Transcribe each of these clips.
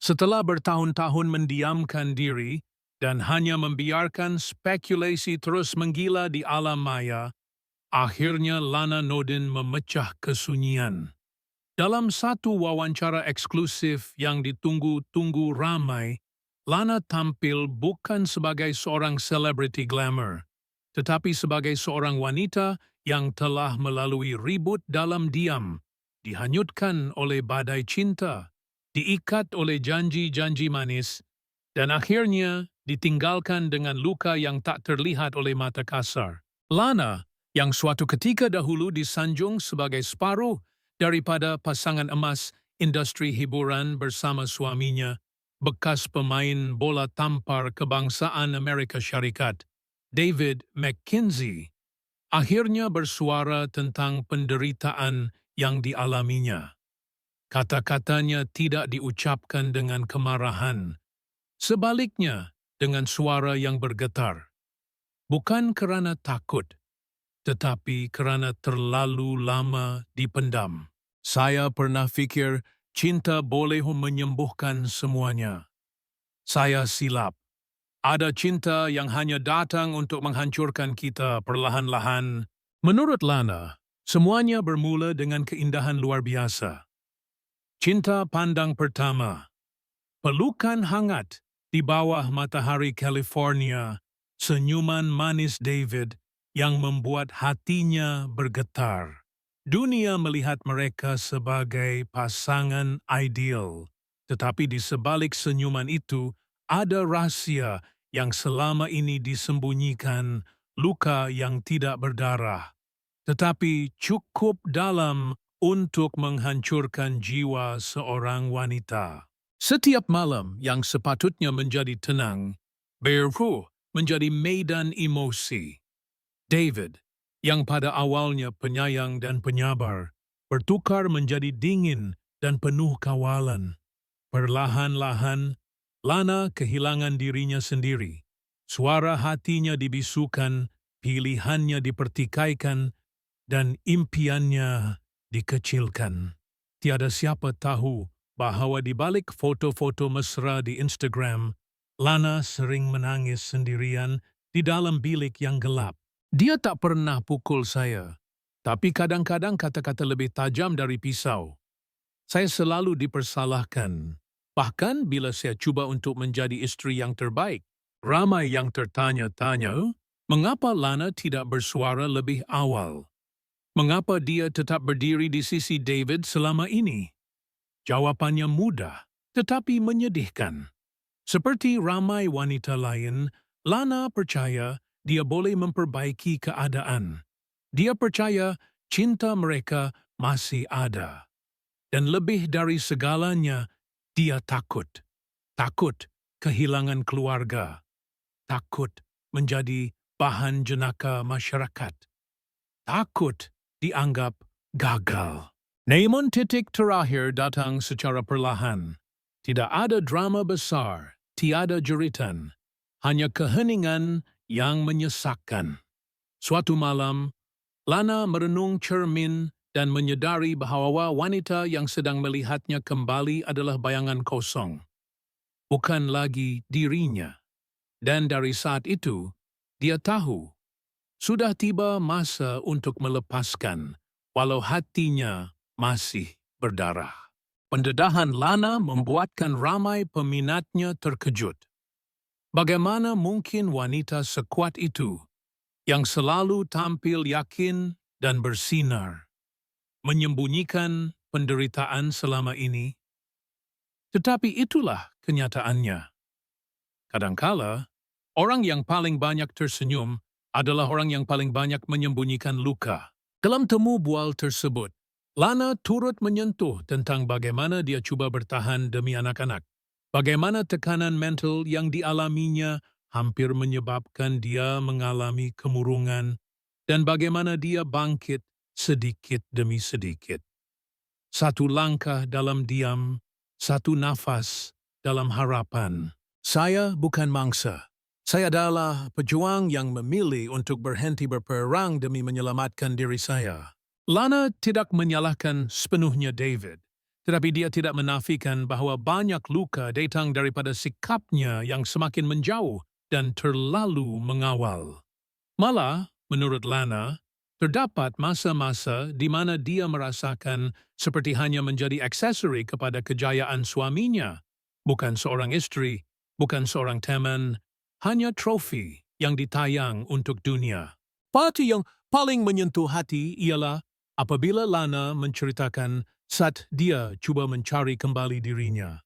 Setelah bertahun-tahun mendiamkan diri dan hanya membiarkan spekulasi terus menggila di alam maya, akhirnya Lana Nodin memecah kesunyian. Dalam satu wawancara eksklusif yang ditunggu-tunggu ramai, Lana tampil bukan sebagai seorang selebriti glamour, tetapi sebagai seorang wanita yang telah melalui ribut dalam diam, dihanyutkan oleh badai cinta, diikat oleh janji-janji manis, dan akhirnya ditinggalkan dengan luka yang tak terlihat oleh mata kasar. Lana, yang suatu ketika dahulu disanjung sebagai separuh daripada pasangan emas industri hiburan bersama suaminya, bekas pemain bola tampar kebangsaan Amerika Syarikat, David McKenzie, akhirnya bersuara tentang penderitaan yang dialaminya. Kata-katanya tidak diucapkan dengan kemarahan, sebaliknya dengan suara yang bergetar. Bukan kerana takut, tetapi kerana terlalu lama dipendam. Saya pernah fikir cinta boleh menyembuhkan semuanya. Saya silap. Ada cinta yang hanya datang untuk menghancurkan kita perlahan-lahan. Menurut Lana, semuanya bermula dengan keindahan luar biasa. Cinta pandang pertama, pelukan hangat di bawah matahari California, senyuman manis David yang membuat hatinya bergetar. Dunia melihat mereka sebagai pasangan ideal, tetapi di sebalik senyuman itu ada rahasia yang selama ini disembunyikan, luka yang tidak berdarah, tetapi cukup dalam untuk menghancurkan jiwa seorang wanita. Setiap malam yang sepatutnya menjadi tenang, berubah menjadi medan emosi. David, yang pada awalnya penyayang dan penyabar, bertukar menjadi dingin dan penuh kawalan. Perlahan-lahan, Lana kehilangan dirinya sendiri. Suara hatinya dibisukan, pilihannya dipertikaikan, dan impiannya dikecilkan. Tiada siapa tahu bahawa di balik foto-foto mesra di Instagram, Lana sering menangis sendirian di dalam bilik yang gelap. Dia tak pernah pukul saya, tapi kadang-kadang kata-kata lebih tajam dari pisau. Saya selalu dipersalahkan, bahkan bila saya cuba untuk menjadi istri yang terbaik. Ramai yang tertanya-tanya, mengapa Lana tidak bersuara lebih awal? Mengapa dia tetap berdiri di sisi David selama ini? Jawapannya mudah, tetapi menyedihkan. Seperti ramai wanita lain, Lana percaya dia boleh memperbaiki keadaan. Dia percaya cinta mereka masih ada. Dan lebih dari segalanya, dia takut. Takut kehilangan keluarga. Takut menjadi bahan jenaka masyarakat. Takut dianggap gagal. Namun titik terakhir datang secara perlahan. Tidak ada drama besar, tiada jeritan, hanya keheningan yang menyesakkan. Suatu malam, Lana merenung cermin dan menyedari bahawa wanita yang sedang melihatnya kembali adalah bayangan kosong, bukan lagi dirinya. Dan dari saat itu, dia tahu sudah tiba masa untuk melepaskan, walau hatinya masih berdarah. Pendedahan Lana membuatkan ramai peminatnya terkejut. Bagaimana mungkin wanita sekuat itu, yang selalu tampil yakin dan bersinar, menyembunyikan penderitaan selama ini? Tetapi itulah kenyataannya. Kadangkala, orang yang paling banyak tersenyum adalah orang yang paling banyak menyembunyikan luka. Dalam temu bual tersebut, Lana turut menyentuh tentang bagaimana dia cuba bertahan demi anak-anak. Bagaimana tekanan mental yang dialaminya hampir menyebabkan dia mengalami kemurungan, dan bagaimana dia bangkit sedikit demi sedikit. Satu langkah dalam diam, satu nafas dalam harapan. Saya bukan mangsa. Saya adalah pejuang yang memilih untuk berhenti berperang demi menyelamatkan diri saya. Lana tidak menyalahkan sepenuhnya David. Tetapi dia tidak menafikan bahwa banyak luka datang daripada sikapnya yang semakin menjauh dan terlalu mengawal. Malah, menurut Lana, terdapat masa-masa di mana dia merasakan seperti hanya menjadi aksesori kepada kejayaan suaminya, bukan seorang istri, bukan seorang teman, hanya trofi yang ditayang untuk dunia. Part yang paling menyentuh hati ialah apabila Lana menceritakan saat dia cuba mencari kembali dirinya.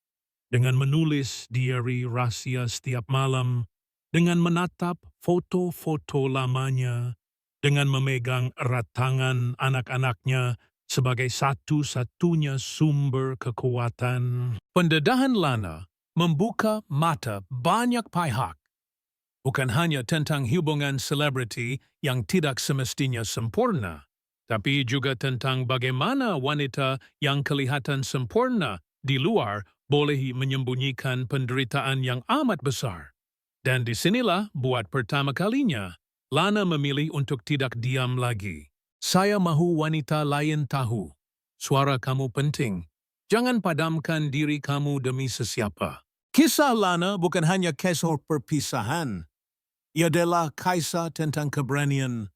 Dengan menulis diary rahasia setiap malam, dengan menatap foto-foto lamanya, dengan memegang erat tangan anak-anaknya sebagai satu-satunya sumber kekuatan. Pendedahan Lana membuka mata banyak pihak, bukan hanya tentang hubungan selebriti yang tidak semestinya sempurna, tapi juga tentang bagaimana wanita yang kelihatan sempurna di luar boleh menyembunyikan penderitaan yang amat besar. Dan disinilah buat pertama kalinya, Lana memilih untuk tidak diam lagi. Saya mahu wanita lain tahu. Suara kamu penting. Jangan padamkan diri kamu demi sesiapa. Kisah Lana bukan hanya kisah perpisahan. Ia adalah kisah tentang keberanian,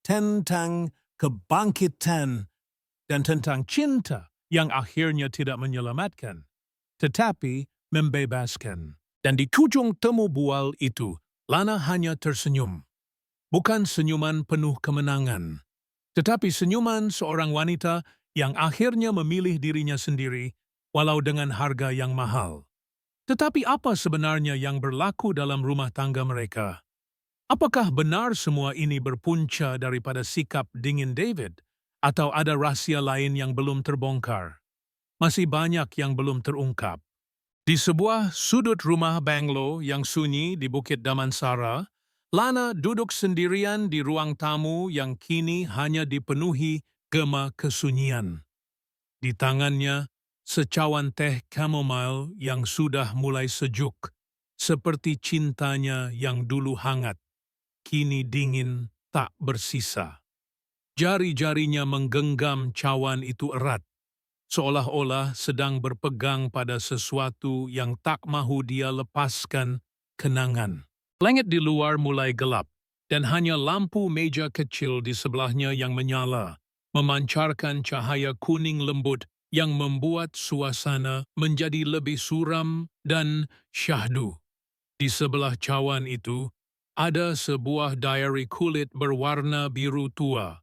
tentang kebangkitan, dan tentang cinta yang akhirnya tidak menyelamatkan, tetapi membebaskan. Dan di ujung temu bual itu, Lana hanya tersenyum. Bukan senyuman penuh kemenangan, tetapi senyuman seorang wanita yang akhirnya memilih dirinya sendiri, walau dengan harga yang mahal. Tetapi apa sebenarnya yang berlaku dalam rumah tangga mereka? Apakah benar semua ini berpunca daripada sikap dingin David? Atau ada rahasia lain yang belum terbongkar? Masih banyak yang belum terungkap. Di sebuah sudut rumah bungalow yang sunyi di Bukit Damansara, Lana duduk sendirian di ruang tamu yang kini hanya dipenuhi gema kesunyian. Di tangannya, secawan teh chamomile yang sudah mulai sejuk, seperti cintanya yang dulu hangat, kini dingin tak bersisa. Jari-jarinya menggenggam cawan itu erat, seolah-olah sedang berpegang pada sesuatu yang tak mahu dia lepaskan, kenangan. Langit di luar mulai gelap, dan hanya lampu meja kecil di sebelahnya yang menyala, memancarkan cahaya kuning lembut yang membuat suasana menjadi lebih suram dan syahdu. Di sebelah cawan itu, ada sebuah diary kulit berwarna biru tua,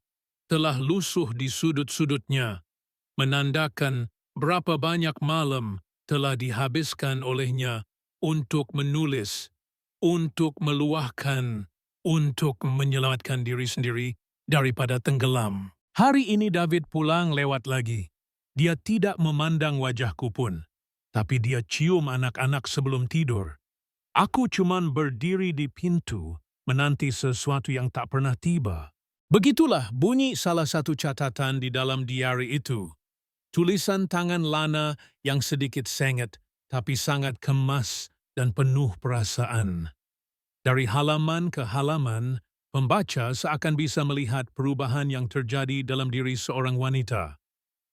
telah lusuh di sudut-sudutnya, menandakan berapa banyak malam telah dihabiskan olehnya untuk menulis, untuk meluahkan, untuk menyelamatkan diri sendiri daripada tenggelam. Hari ini David pulang lewat lagi. Dia tidak memandang wajahku pun, tapi dia cium anak-anak sebelum tidur. Aku cuman berdiri di pintu, menanti sesuatu yang tak pernah tiba. Begitulah bunyi salah satu catatan di dalam diary itu. Tulisan tangan Lana yang sedikit sengit, tapi sangat kemas dan penuh perasaan. Dari halaman ke halaman, pembaca seakan bisa melihat perubahan yang terjadi dalam diri seorang wanita.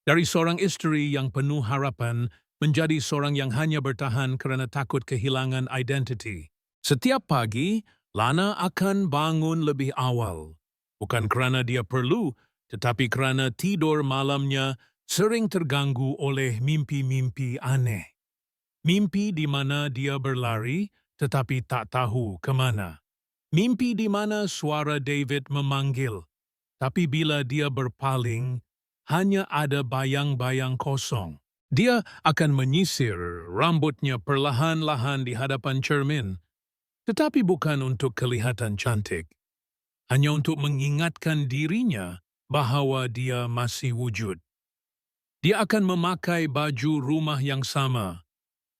Dari seorang istri yang penuh harapan, menjadi seorang yang hanya bertahan kerana takut kehilangan identiti. Setiap pagi, Lana akan bangun lebih awal. Bukan kerana dia perlu, tetapi kerana tidur malamnya sering terganggu oleh mimpi-mimpi aneh. Mimpi di mana dia berlari, tetapi tak tahu kemana. Mimpi di mana suara David memanggil, tapi bila dia berpaling, hanya ada bayang-bayang kosong. Dia akan menyisir rambutnya perlahan-lahan di hadapan cermin, tetapi bukan untuk kelihatan cantik. Hanya untuk mengingatkan dirinya bahawa dia masih wujud. Dia akan memakai baju rumah yang sama,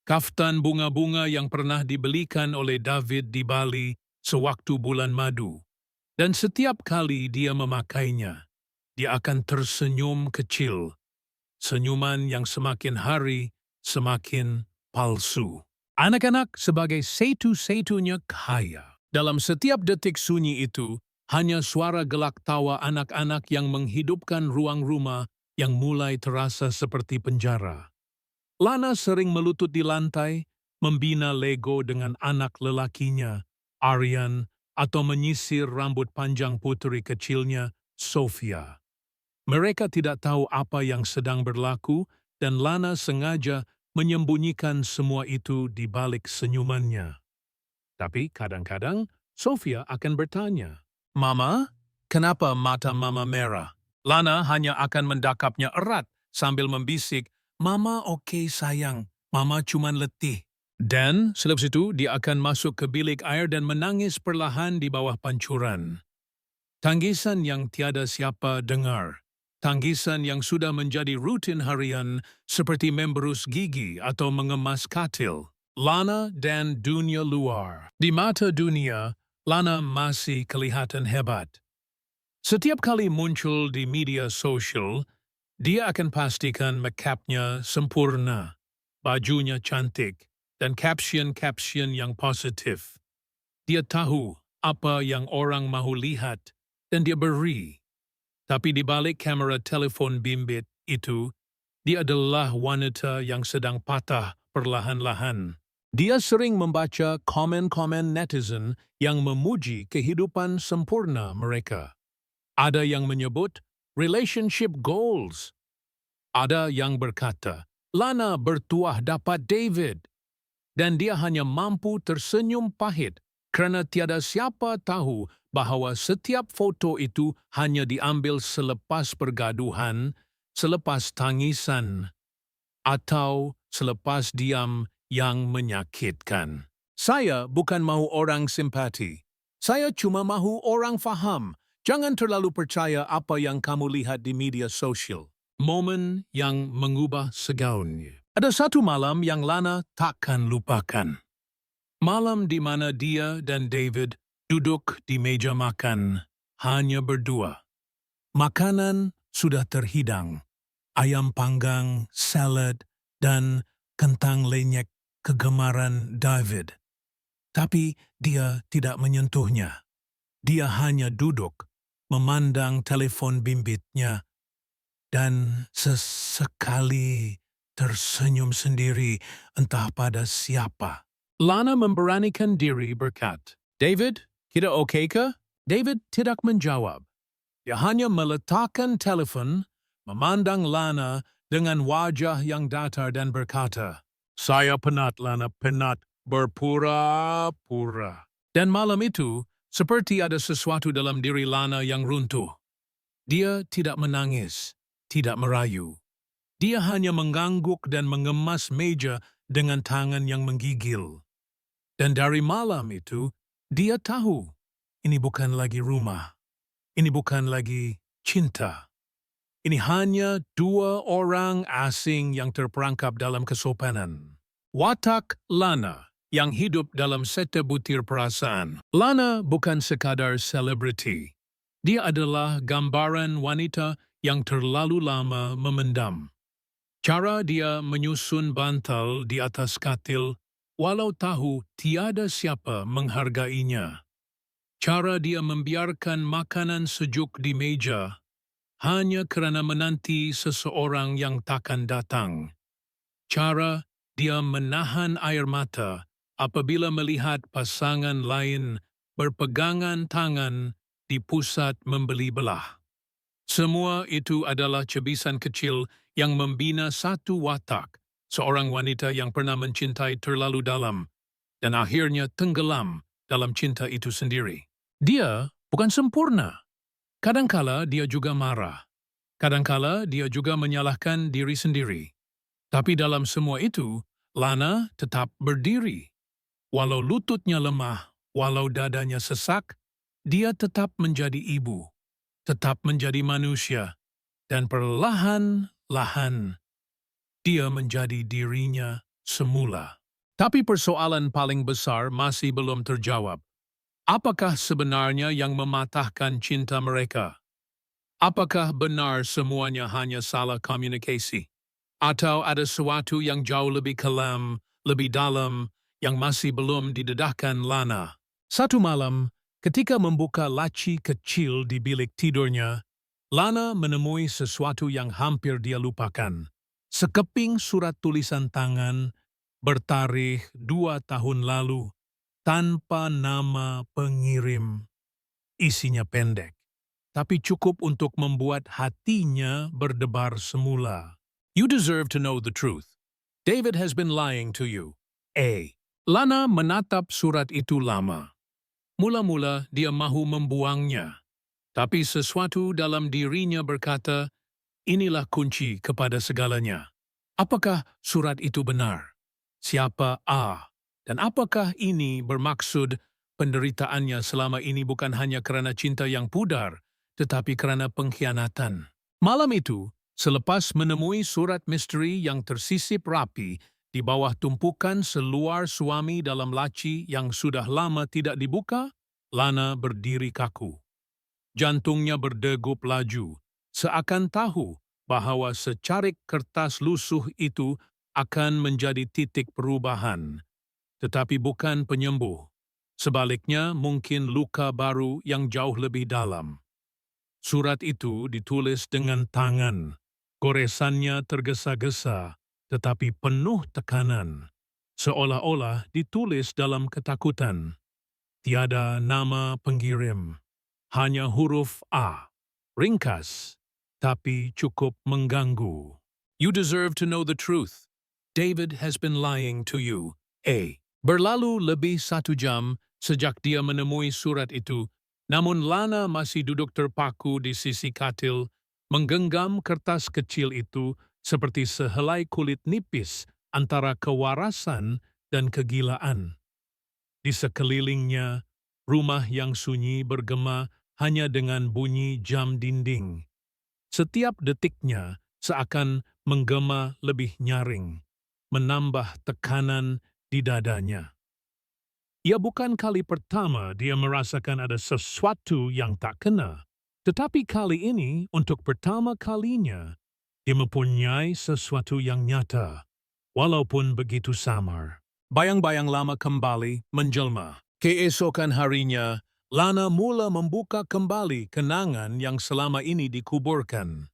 kaftan bunga-bunga yang pernah dibelikan oleh David di Bali sewaktu bulan madu. Dan setiap kali dia memakainya, dia akan tersenyum kecil, senyuman yang semakin hari semakin palsu. Anak-anak sebagai satu-satunya kaya. Dalam setiap detik sunyi itu, hanya suara gelak tawa anak-anak yang menghidupkan ruang rumah yang mulai terasa seperti penjara. Lana sering melutut di lantai, membina Lego dengan anak lelakinya, Aryan, atau menyisir rambut panjang putri kecilnya, Sofia. Mereka tidak tahu apa yang sedang berlaku dan Lana sengaja menyembunyikan semua itu di balik senyumannya. Tapi kadang-kadang Sofia akan bertanya, "Mama, kenapa mata Mama merah?" Lana hanya akan mendakapnya erat sambil membisik, "Mama oke sayang, Mama cuman letih." Dan selepas itu dia akan masuk ke bilik air dan menangis perlahan di bawah pancuran. Tangisan yang tiada siapa dengar. Tangisan yang sudah menjadi rutin harian seperti memberus gigi atau mengemas katil. Lana dan dunia luar. Di mata dunia, Lana masih kelihatan hebat. Setiap kali muncul di media sosial, dia akan pastikan make-upnya sempurna, bajunya cantik, dan caption-caption yang positif. Dia tahu apa yang orang mahu lihat dan dia beri. Tapi di balik kamera telepon bimbit itu, dia adalah wanita yang sedang patah perlahan-lahan. Dia sering membaca komen-komen netizen yang memuji kehidupan sempurna mereka. Ada yang menyebut relationship goals. Ada yang berkata, Lana bertuah dapat David. Dan dia hanya mampu tersenyum pahit kerana tiada siapa tahu bahawa setiap foto itu hanya diambil selepas pergaduhan, selepas tangisan, atau selepas diam yang menyakitkan. Saya bukan mahu orang simpati. Saya cuma mahu orang faham. Jangan terlalu percaya apa yang kamu lihat di media sosial. Momen yang mengubah segaunnya. Ada satu malam yang Lana takkan lupakan. Malam di mana dia dan David duduk di meja makan, hanya berdua. Makanan sudah terhidang, ayam panggang, salad, dan kentang lenyek kegemaran David. Tapi dia tidak menyentuhnya. Dia hanya duduk, memandang telepon bimbitnya, dan sesekali tersenyum sendiri entah pada siapa. Lana memberanikan diri berkat, "David, kita oke ke?" David tidak menjawab. Dia hanya meletakkan telepon, memandang Lana dengan wajah yang datar dan berkata, "Saya penat, Lana, penat berpura-pura." Dan malam itu, seperti ada sesuatu dalam diri Lana yang runtuh. Dia tidak menangis, tidak merayu. Dia hanya mengangguk dan mengemas meja dengan tangan yang menggigil. Dan dari malam itu, dia tahu ini bukan lagi rumah. Ini bukan lagi cinta. Ini hanya dua orang asing yang terperangkap dalam kesopanan. Watak Lana yang hidup dalam setebutir perasaan. Lana bukan sekadar selebriti. Dia adalah gambaran wanita yang terlalu lama memendam. Cara dia menyusun bantal di atas katil walau tahu tiada siapa menghargainya. Cara dia membiarkan makanan sejuk di meja hanya kerana menanti seseorang yang takkan datang. Cara dia menahan air mata apabila melihat pasangan lain berpegangan tangan di pusat membeli belah. Semua itu adalah cebisan kecil yang membina satu watak, seorang wanita yang pernah mencintai terlalu dalam dan akhirnya tenggelam dalam cinta itu sendiri. Dia bukan sempurna. Kadangkala dia juga marah. Kadangkala dia juga menyalahkan diri sendiri. Tapi dalam semua itu, Lana tetap berdiri. Walau lututnya lemah, walau dadanya sesak, dia tetap menjadi ibu, tetap menjadi manusia, dan perlahan-lahan dia menjadi dirinya semula. Tapi persoalan paling besar masih belum terjawab. Apakah sebenarnya yang mematahkan cinta mereka? Apakah benar semuanya hanya salah komunikasi? Atau ada sesuatu yang jauh lebih kelam, lebih dalam, yang masih belum didedahkan Lana? Satu malam, ketika membuka laci kecil di bilik tidurnya, Lana menemui sesuatu yang hampir dia lupakan. Sekeping surat tulisan tangan bertarikh 2 tahun lalu tanpa nama pengirim. Isinya pendek, tapi cukup untuk membuat hatinya berdebar semula. You deserve to know the truth. David has been lying to you. A. Lana menatap surat itu lama. Mula-mula dia mahu membuangnya. Tapi sesuatu dalam dirinya berkata, inilah kunci kepada segalanya. Apakah surat itu benar? Siapa A? Dan apakah ini bermaksud penderitaannya selama ini bukan hanya kerana cinta yang pudar, tetapi kerana pengkhianatan? Malam itu, selepas menemui surat misteri yang tersisip rapi di bawah tumpukan seluar suami dalam laci yang sudah lama tidak dibuka, Lana berdiri kaku. Jantungnya berdegup laju, seakan tahu bahawa secarik kertas lusuh itu akan menjadi titik perubahan, tetapi bukan penyembuh. Sebaliknya, mungkin luka baru yang jauh lebih dalam. Surat itu ditulis dengan tangan. Goresannya tergesa-gesa, tetapi penuh tekanan. Seolah-olah ditulis dalam ketakutan. Tiada nama pengirim. Hanya huruf A. Ringkas, tapi cukup mengganggu. You deserve to know the truth. David has been lying to you. A. Berlalu lebih 1 jam sejak dia menemui surat itu, namun Lana masih duduk terpaku di sisi katil, menggenggam kertas kecil itu seperti sehelai kulit nipis antara kewarasan dan kegilaan. Di sekelilingnya, rumah yang sunyi bergema hanya dengan bunyi jam dinding. Setiap detiknya seakan menggema lebih nyaring, menambah tekanan di dadanya. Ia bukan kali pertama dia merasakan ada sesuatu yang tak kena, tetapi kali ini untuk pertama kalinya dia mempunyai sesuatu yang nyata, walaupun begitu samar. Bayang-bayang lama kembali menjelma. Keesokan harinya, Lana mula membuka kembali kenangan yang selama ini dikuburkan.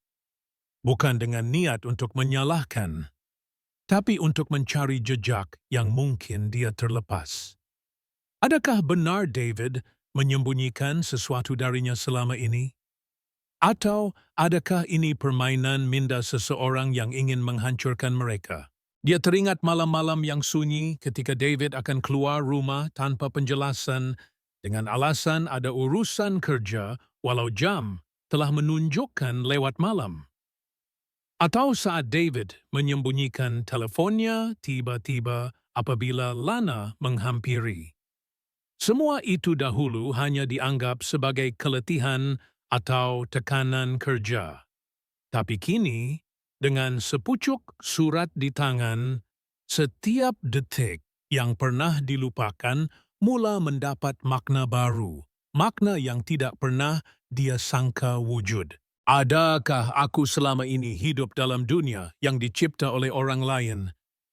Bukan dengan niat untuk menyalahkan, tapi untuk mencari jejak yang mungkin dia terlepas. Adakah benar David menyembunyikan sesuatu darinya selama ini? Atau adakah ini permainan minda seseorang yang ingin menghancurkan mereka? Dia teringat malam-malam yang sunyi ketika David akan keluar rumah tanpa penjelasan dengan alasan ada urusan kerja walau jam telah menunjukkan lewat malam. Atau saat David menyembunyikan teleponnya tiba-tiba apabila Lana menghampiri. Semua itu dahulu hanya dianggap sebagai keletihan atau tekanan kerja. Tapi kini, dengan sepucuk surat di tangan, setiap detik yang pernah dilupakan mula mendapat makna baru, makna yang tidak pernah dia sangka wujud. Adakah aku selama ini hidup dalam dunia yang dicipta oleh orang lain,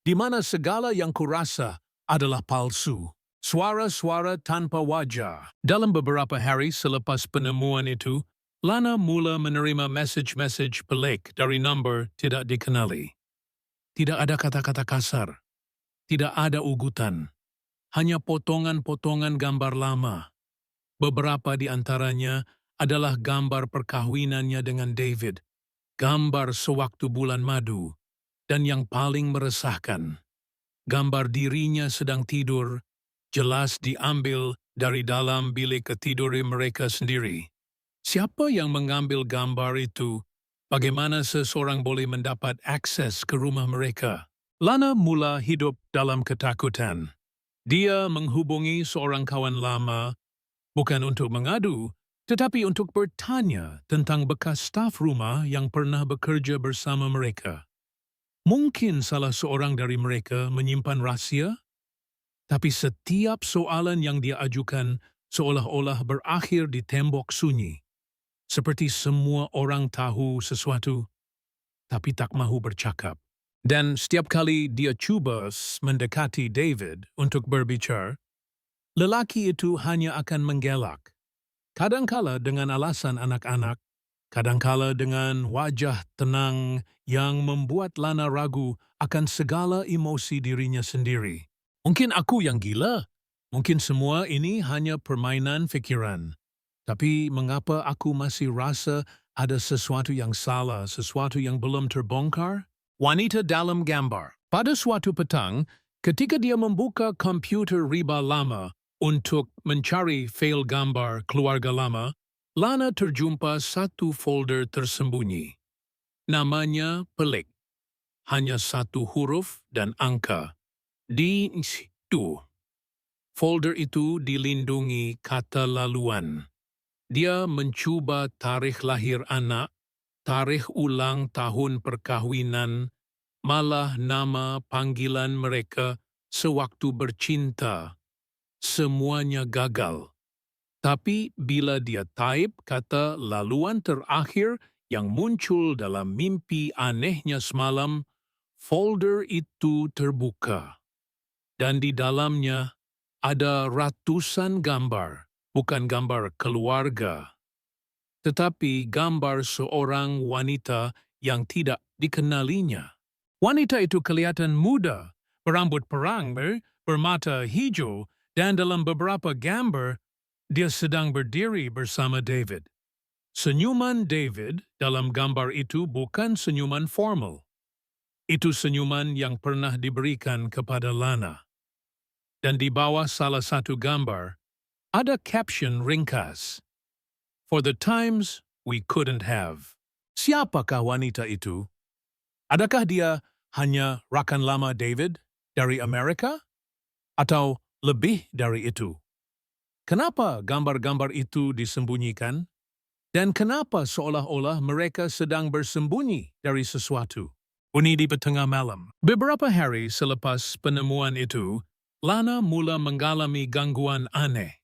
di mana segala yang kurasa adalah palsu? Suara-suara tanpa wajah. Dalam beberapa hari selepas penemuan itu, Lana mula menerima message-message pelik dari nombor tidak dikenali. Tidak ada kata-kata kasar, tidak ada ugutan, hanya potongan-potongan gambar lama. Beberapa di antaranya adalah gambar perkahwinannya dengan David, gambar sewaktu bulan madu, dan yang paling meresahkan, gambar dirinya sedang tidur, jelas diambil dari dalam bilik ketidur mereka sendiri. Siapa yang mengambil gambar itu? Bagaimana seseorang boleh mendapat akses ke rumah mereka? Lana mula hidup dalam ketakutan. Dia menghubungi seorang kawan lama, bukan untuk mengadu, tetapi untuk bertanya tentang bekas staf rumah yang pernah bekerja bersama mereka. Mungkin salah seorang dari mereka menyimpan rahsia? Tapi setiap soalan yang dia ajukan seolah-olah berakhir di tembok sunyi. Seperti semua orang tahu sesuatu, tapi tak mahu bercakap. Dan setiap kali dia cuba mendekati David untuk berbicara, lelaki itu hanya akan menggelak. Kadangkala dengan alasan anak-anak, kadangkala dengan wajah tenang yang membuat Lana ragu akan segala emosi dirinya sendiri. Mungkin aku yang gila, mungkin semua ini hanya permainan fikiran. Tapi mengapa aku masih rasa ada sesuatu yang salah, sesuatu yang belum terbongkar? Wanita dalam gambar. Pada suatu petang, ketika dia membuka komputer riba lama untuk mencari file gambar keluarga lama, Lana terjumpa satu folder tersembunyi. Namanya pelik. Hanya satu huruf dan angka. Di situ. Folder itu dilindungi kata laluan. Dia mencuba tarikh lahir anak, tarikh ulang tahun perkahwinan, malah nama panggilan mereka sewaktu bercinta. Semuanya gagal. Tapi bila dia type kata laluan terakhir yang muncul dalam mimpi anehnya semalam, folder itu terbuka. Dan di dalamnya ada ratusan gambar, bukan gambar keluarga, tetapi gambar seorang wanita yang tidak dikenalinya. Wanita itu kelihatan muda, berambut perang, bermata hijau, dan dalam beberapa gambar, dia sedang berdiri bersama David. Senyuman David dalam gambar itu bukan senyuman formal. Itu senyuman yang pernah diberikan kepada Lana. Dan di bawah salah satu gambar, ada caption ringkas. For the times we couldn't have. Siapakah wanita itu? Adakah dia hanya rakan lama David dari Amerika? Atau lebih dari itu? Kenapa gambar-gambar itu disembunyikan? Dan kenapa seolah-olah mereka sedang bersembunyi dari sesuatu? Bunyi di tengah malam. Beberapa hari selepas penemuan itu, Lana mula mengalami gangguan aneh.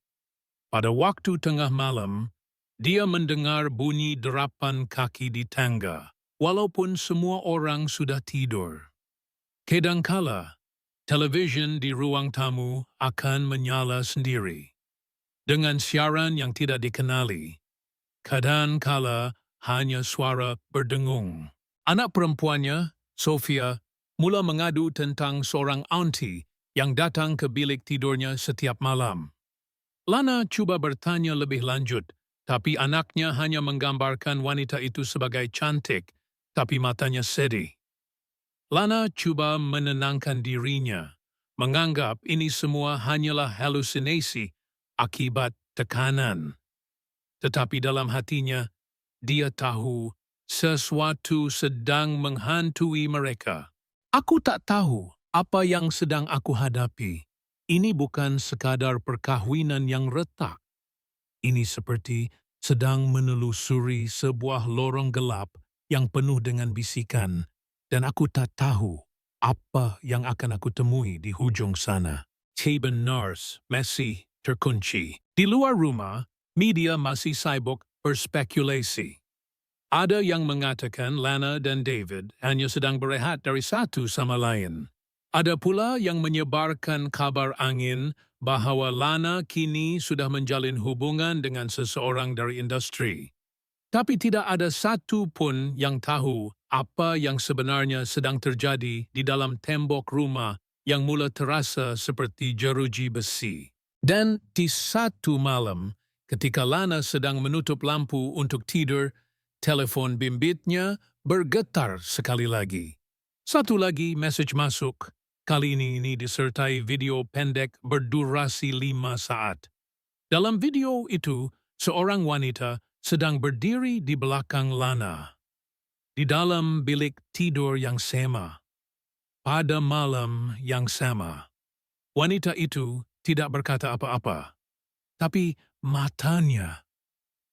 Pada waktu tengah malam, dia mendengar bunyi derapan kaki di tangga, walaupun semua orang sudah tidur. Kadangkala, televisyen di ruang tamu akan menyala sendiri. Dengan siaran yang tidak dikenali, kadangkala hanya suara berdengung. Anak perempuannya, Sofia, mula mengadu tentang seorang auntie yang datang ke bilik tidurnya setiap malam. Lana cuba bertanya lebih lanjut, tapi anaknya hanya menggambarkan wanita itu sebagai cantik, tapi matanya sedih. Lana cuba menenangkan dirinya, menganggap ini semua hanyalah halusinasi akibat tekanan. Tetapi dalam hatinya, dia tahu sesuatu sedang menghantui mereka. Aku tak tahu apa yang sedang aku hadapi. Ini bukan sekadar perkahwinan yang retak. Ini seperti sedang menelusuri sebuah lorong gelap yang penuh dengan bisikan, dan aku tak tahu apa yang akan aku temui di hujung sana. Taban Nars masih terkunci. Di luar rumah, media masih sibuk berspekulasi. Ada yang mengatakan Lana dan David hanya sedang berehat dari satu sama lain. Ada pula yang menyebarkan kabar angin bahwa Lana kini sudah menjalin hubungan dengan seseorang dari industri. Tapi tidak ada satu pun yang tahu apa yang sebenarnya sedang terjadi di dalam tembok rumah yang mula terasa seperti jeruji besi. Dan di satu malam, ketika Lana sedang menutup lampu untuk tidur, telepon bimbitnya bergetar sekali lagi. Satu lagi mesej masuk. Kali ini disertai video pendek berdurasi 5 saat. Dalam video itu, seorang wanita sedang berdiri di belakang Lana. Di dalam bilik tidur yang sama. Pada malam yang sama. Wanita itu tidak berkata apa-apa. Tapi matanya,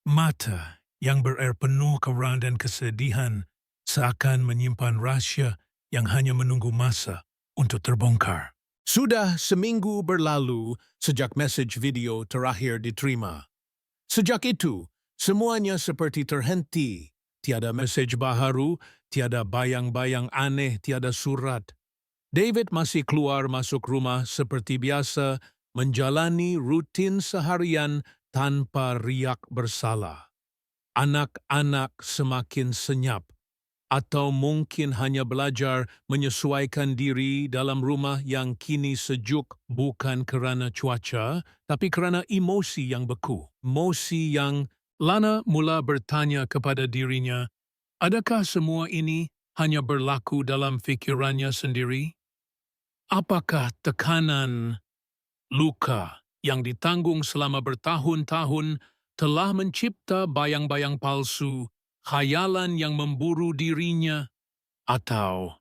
mata yang berair penuh kemarahan dan kesedihan seakan menyimpan rahasia yang hanya menunggu masa untuk terbongkar. Sudah seminggu berlalu sejak mesej video terakhir diterima. Sejak itu, semuanya seperti terhenti. Tiada mesej baharu, tiada bayang-bayang aneh, tiada surat. David masih keluar masuk rumah seperti biasa, menjalani rutin seharian tanpa riak bersalah. Anak-anak semakin senyap, atau mungkin hanya belajar menyesuaikan diri dalam rumah yang kini sejuk bukan kerana cuaca, tapi kerana emosi yang beku. Emosi yang Lana mula bertanya kepada dirinya, adakah semua ini hanya berlaku dalam fikirannya sendiri? Apakah tekanan, luka yang ditanggung selama bertahun-tahun telah mencipta bayang-bayang palsu, khayalan yang memburu dirinya? Atau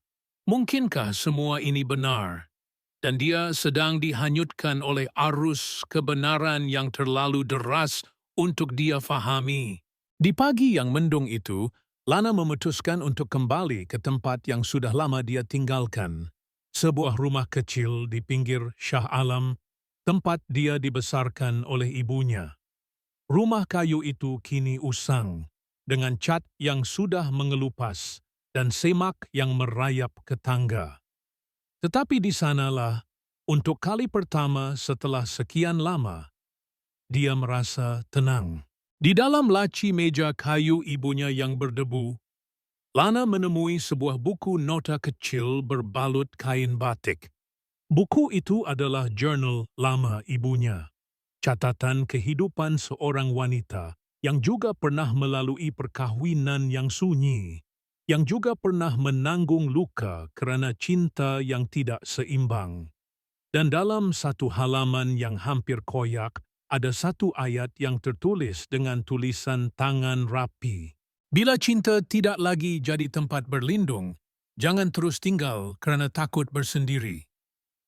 mungkinkah semua ini benar dan dia sedang dihanyutkan oleh arus kebenaran yang terlalu deras untuk dia fahami? Di pagi yang mendung itu, Lana memutuskan untuk kembali ke tempat yang sudah lama dia tinggalkan, sebuah rumah kecil di pinggir Shah Alam, tempat dia dibesarkan oleh ibunya. Rumah kayu itu kini usang, dengan cat yang sudah mengelupas dan semak yang merayap ke tangga. Tetapi di sanalah, untuk kali pertama setelah sekian lama, dia merasa tenang. Di dalam laci meja kayu ibunya yang berdebu, Lana menemui sebuah buku nota kecil berbalut kain batik. Buku itu adalah jurnal lama ibunya, catatan kehidupan seorang wanita yang juga pernah melalui perkahwinan yang sunyi, yang juga pernah menanggung luka kerana cinta yang tidak seimbang. Dan dalam satu halaman yang hampir koyak, ada satu ayat yang tertulis dengan tulisan tangan rapi. Bila cinta tidak lagi jadi tempat berlindung, jangan terus tinggal kerana takut bersendiri.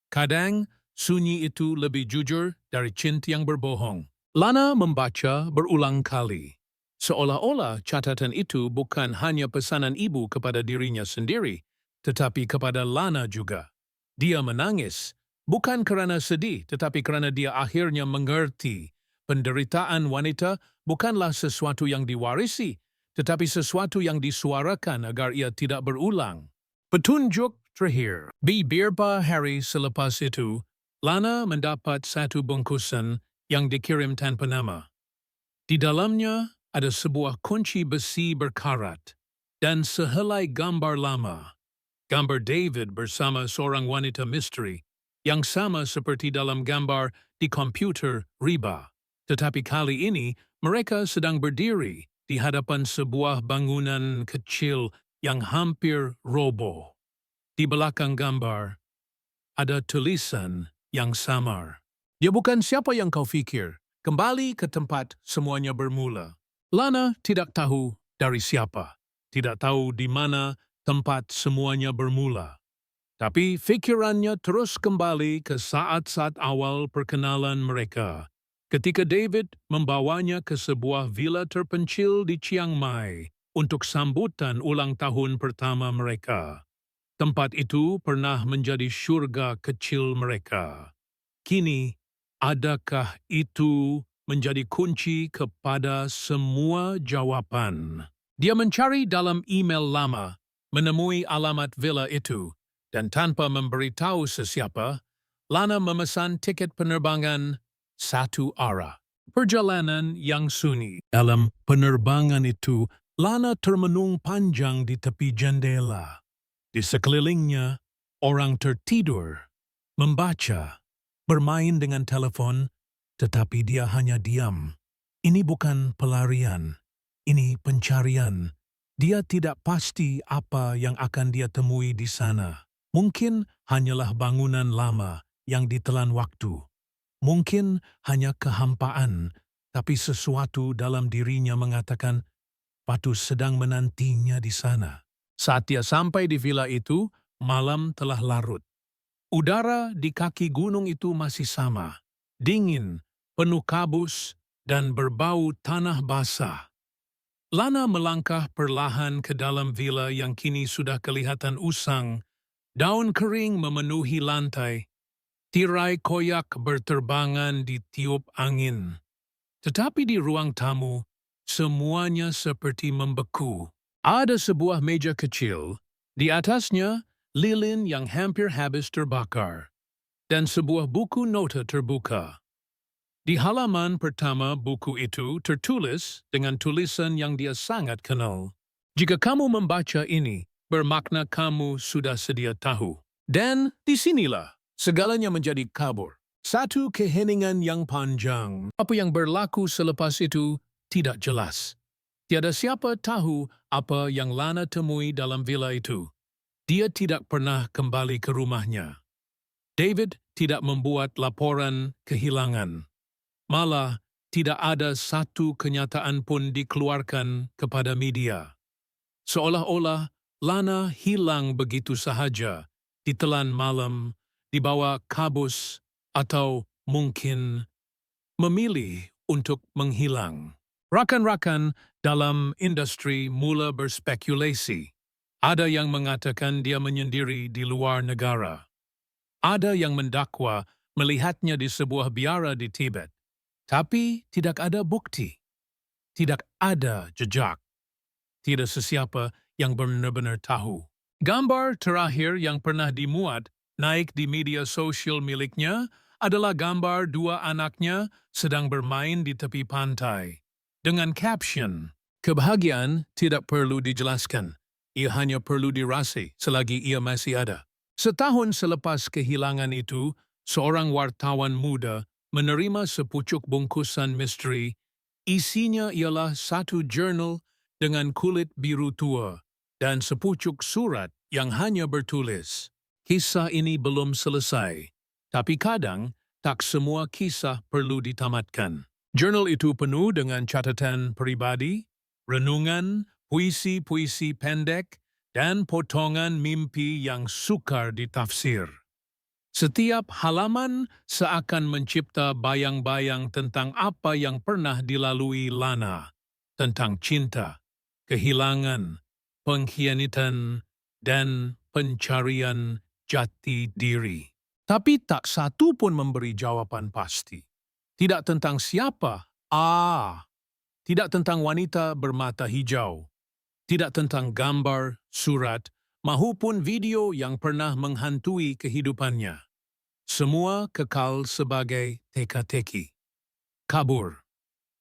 Kadang, sunyi itu lebih jujur dari cinta yang berbohong. Lana membaca berulang kali, seolah-olah catatan itu bukan hanya pesanan ibu kepada dirinya sendiri, tetapi kepada Lana juga. Dia menangis, bukan kerana sedih, tetapi kerana dia akhirnya mengerti penderitaan wanita bukanlah sesuatu yang diwarisi, tetapi sesuatu yang disuarakan agar ia tidak berulang. Petunjuk terakhir. Beberapa hari selepas itu, Lana mendapat satu bungkusan yang dikirim tanpa nama. Di dalamnya ada sebuah kunci besi berkarat dan sehelai gambar lama. Gambar David bersama seorang wanita misteri yang sama seperti dalam gambar di komputer riba. Tetapi kali ini mereka sedang berdiri di hadapan sebuah bangunan kecil yang hampir roboh. Di belakang gambar, ada tulisan yang samar. Dia bukan siapa yang kau fikir. Kembali ke tempat semuanya bermula. Lana tidak tahu dari siapa. Tidak tahu di mana tempat semuanya bermula. Tapi fikirannya terus kembali ke saat-saat awal perkenalan mereka. Ketika David membawanya ke sebuah villa terpencil di Chiang Mai untuk sambutan ulang tahun pertama mereka. Tempat itu pernah menjadi syurga kecil mereka. Kini, adakah itu menjadi kunci kepada semua jawapan? Dia mencari dalam email lama, menemui alamat villa itu, dan tanpa memberitahu sesiapa, Lana memesan tiket penerbangan satu arah. Perjalanan yang sunyi. Dalam penerbangan itu, Lana termenung panjang di tepi jendela. Di sekelilingnya, orang tertidur, membaca, bermain dengan telepon, tetapi dia hanya diam. Ini bukan pelarian, ini pencarian. Dia tidak pasti apa yang akan dia temui di sana. Mungkin hanyalah bangunan lama yang ditelan waktu. Mungkin hanya kehampaan, tapi sesuatu dalam dirinya mengatakan, Patus sedang menantinya di sana. Saat dia sampai di villa itu, malam telah larut. Udara di kaki gunung itu masih sama, dingin, penuh kabus, dan berbau tanah basah. Lana melangkah perlahan ke dalam villa yang kini sudah kelihatan usang. Daun kering memenuhi lantai. Tirai koyak berterbangan di tiup angin. Tetapi di ruang tamu, semuanya seperti membeku. Ada sebuah meja kecil, di atasnya lilin yang hampir habis terbakar, dan sebuah buku nota terbuka. Di halaman pertama buku itu tertulis dengan tulisan yang dia sangat kenal. Jika kamu membaca ini, bermakna kamu sudah sedia tahu. Dan disinilah segalanya menjadi kabur. Satu keheningan yang panjang. Apa yang berlaku selepas itu tidak jelas. Tiada siapa tahu apa yang Lana temui dalam villa itu. Dia tidak pernah kembali ke rumahnya. David tidak membuat laporan kehilangan. Malah, tidak ada satu kenyataan pun dikeluarkan kepada media. Seolah-olah Lana hilang begitu sahaja, ditelan malam, dibawa kabus, atau mungkin memilih untuk menghilang. Rakan-rakan dalam industri mula berspekulasi. Ada yang mengatakan dia menyendiri di luar negara. Ada yang mendakwa melihatnya di sebuah biara di Tibet. Tapi tidak ada bukti. Tidak ada jejak. Tidak sesiapa yang benar-benar tahu. Gambar terakhir yang pernah dimuat naik di media sosial miliknya adalah gambar dua anaknya sedang bermain di tepi pantai. Dengan caption, "Kebahagiaan tidak perlu dijelaskan. Ia hanya perlu dirasa selagi ia masih ada." Setahun selepas kehilangan itu, seorang wartawan muda menerima sepucuk bungkusan misteri. Isinya ialah satu jurnal dengan kulit biru tua dan sepucuk surat yang hanya bertulis, "Kisah ini belum selesai, tapi kadang tak semua kisah perlu ditamatkan." Jurnal itu penuh dengan catatan pribadi, renungan, puisi-puisi pendek, dan potongan mimpi yang sukar ditafsir. Setiap halaman seakan mencipta bayang-bayang tentang apa yang pernah dilalui Lana, tentang cinta, kehilangan, pengkhianatan, dan pencarian jati diri. Tapi tak satu pun memberi jawaban pasti. Tidak tentang siapa, tidak tentang wanita bermata hijau, tidak tentang gambar, surat, maupun video yang pernah menghantui kehidupannya. Semua kekal sebagai teka-teki, kabur,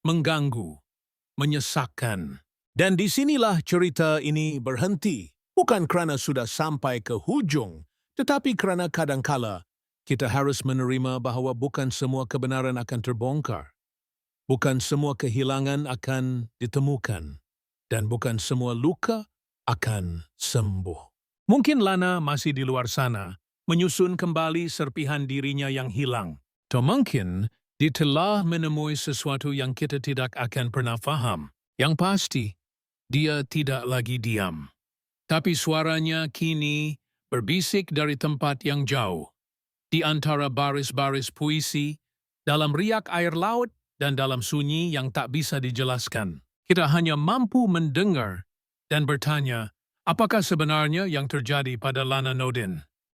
mengganggu, menyesakkan. Dan disinilah cerita ini berhenti, bukan kerana sudah sampai ke hujung, tetapi kerana kadangkala kita harus menerima bahawa bukan semua kebenaran akan terbongkar, bukan semua kehilangan akan ditemukan, dan bukan semua luka akan sembuh. Mungkin Lana masih di luar sana, menyusun kembali serpihan dirinya yang hilang. Atau mungkin dia telah menemui sesuatu yang kita tidak akan pernah faham. Yang pasti, dia tidak lagi diam. Tapi suaranya kini berbisik dari tempat yang jauh. Di antara baris-baris puisi, dalam riak air laut, dan dalam sunyi yang tak bisa dijelaskan. Kita hanya mampu mendengar dan bertanya, apakah sebenarnya yang terjadi pada Lana Nodin?